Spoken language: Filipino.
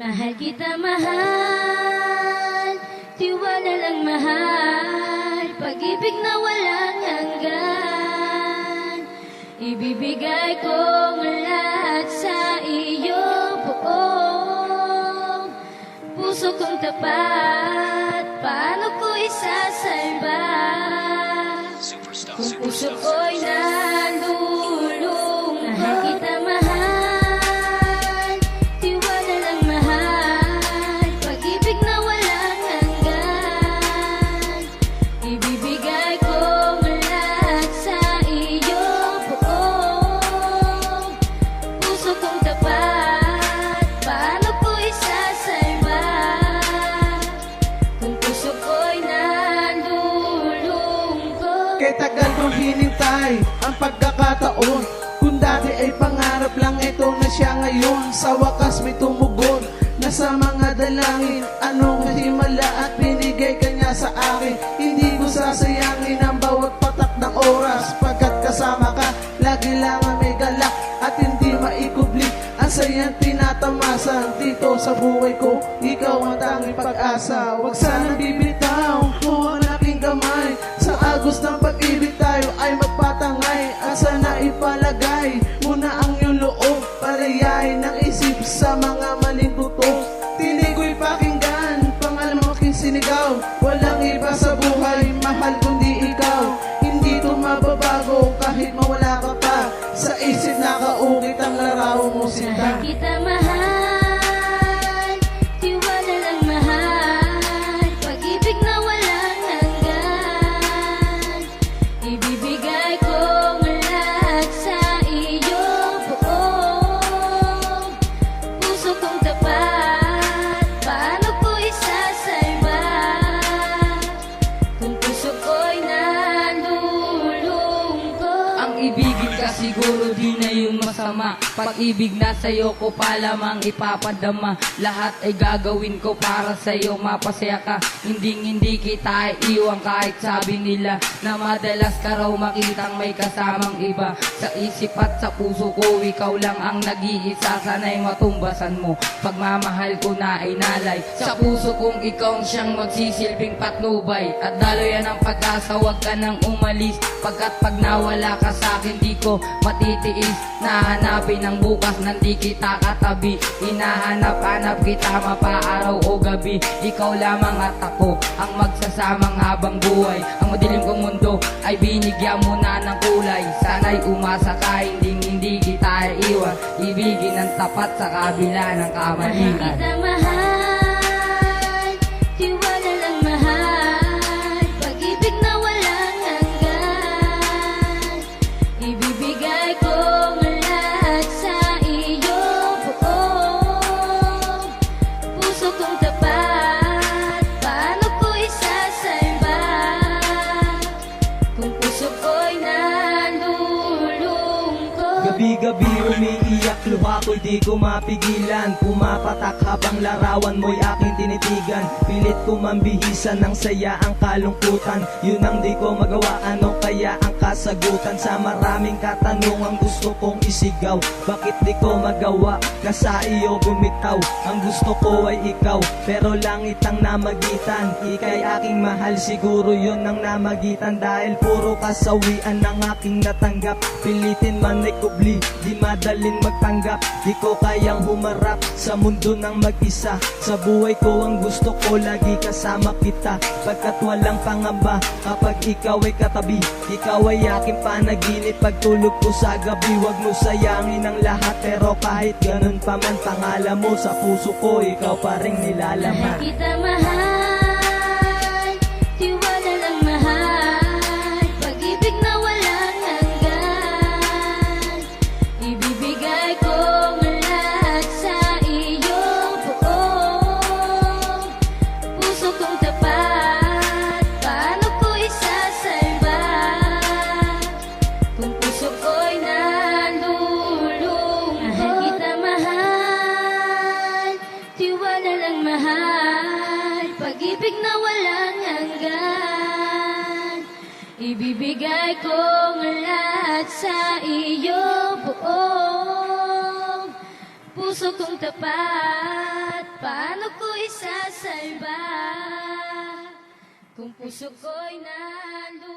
Mahal kita, mahal, tiwala lang mahal, pag-ibig na walang hanggan. Ibibigay ko ang lahat sa iyo, buong puso kong tapat. Paano ko isasalba kung puso ko'y nalulung? Mahal kita, mahal, tiwala lang mahal, pag-ibig na walang hanggan. Ibibigay ko ang lahat sa iyo, buong puso kong tapat. Paano ko isasalba kung puso ko'y nalulungkot? Kay tagal kong hinintay ang pagkakataon, kung dati ay pangarap lang, ito na siya ngayon. Sa wakas may tumugon na sa mga dalangin, anong himala at binigay kanya sa akin. Hindi ko sasayangin ang bawat patak ng oras, pagkat kasama ka lagi lang may galak at hindi maikubli. Ang sayang tinatamasan dito sa buhay ko, ikaw ang tanging pag-asa. Huwag sanang bibitaw mo ang aking kamay, sa agos ng pag-ibig tayo ay magpatangay. At sana ipalagay mo na ang iyong loob, palayain ng isip sa mga maling tutok. Tinig ko'y pakinggan, pangalan mo aking sinigaw. Walang iba sa buhay, mahal kundi ikaw. Hindi ito mababago kahit mawala ka pa, sa isip nakaukit ang larawan mo, sinta. Mahal kita, mahal, tiwala lang mahal, pag-ibig na walang hanggan. Ibibigay ko ang lahat sa iyo, buong puso kong tapat. Paano ko isasalba kung puso ko'y nalulungkot? Ang ibigin ka siguro di na yung masama, pag-ibig na sa'yo ko pa lamang ipapadama. Lahat ay gagawin ko para sa'yo mapasaya ka, hindi kita iiwan kahit sabi nila na madalas ka raw makitang may kasamang iba. Sa isip at sa puso ko ikaw lang ang nag-iisa, sana'y matumbasan mo pagmamahal ko na ay nalay. Sa puso kong ikaw ang siyang magsisilbing patnubay, at daloyan ang pag-asa, huwag ka nang umalis, pagkat pag nawala ka sa'kin di ko matitiis. Nahanapin ang bukas nandi kita katabi, hinahanap-hanap kita mapaaraw o gabi. Ikaw lamang at ako ang magsasamang habang buhay. Ang madilim kong mundo ay binigyan mo na ng kulay, sana'y umasa ka, hindi kita iwan. Ibigin ang tapat sa kabila ng kamalian. Mahal kita, mahal, tiwala lang mahal, pag-ibig na walang hanggan. Ibibigay ko ang lahat sa iyo, buong puso kong tapat. Paano ko isasalba kung puso ko'y nalulungkot? Gabi-gabi umiiyak, luha ko'y di ko mapigilan. Pumapatak habang larawan mo'y aking tinitigan. Pilit ko mambihisan ng saya ang kalungkutan, yun ang di ko magawa, ano kaya ang kasagutan? Sa maraming katanungang gusto kong isigaw, bakit di ko magawa na sa iyo bumitaw? Ang gusto ko ay ikaw, pero langit ang namagitan. Ika'y aking mahal, siguro yun ang namagitan. Dahil puro kasawian ang aking natanggap, pilitin man ay kubli, di madaling magtanggap. Di ko kayang humarap sa mundo ng mag-isa. Sa buhay ko ang gusto ko lagi kasama kita, pagkat walang pangamba kapag ikaw ay katabi. Ikaw ay aking panaginip pagtulog ko sa gabi. Huwag mo sayangin ang lahat, pero kahit ganun pa man, pangalan mo sa puso ko, ikaw pa rin Mahal nilalaman. kita, mahal, tiwala lang mahal, pag-ibig na walang hanggan. Ibibigay ko ang lahat sa iyo, buong puso kong tapat. Paano ko isasalba kung puso ko'y nalulungkot? Mahal kita, mahal, tiwala lang mahal, pag-ibig na walang hanggan. Ibibigay ko ang lahat sa iyo, buong puso kong tapat. sa iba. Kung puso ko'y nalulungkot,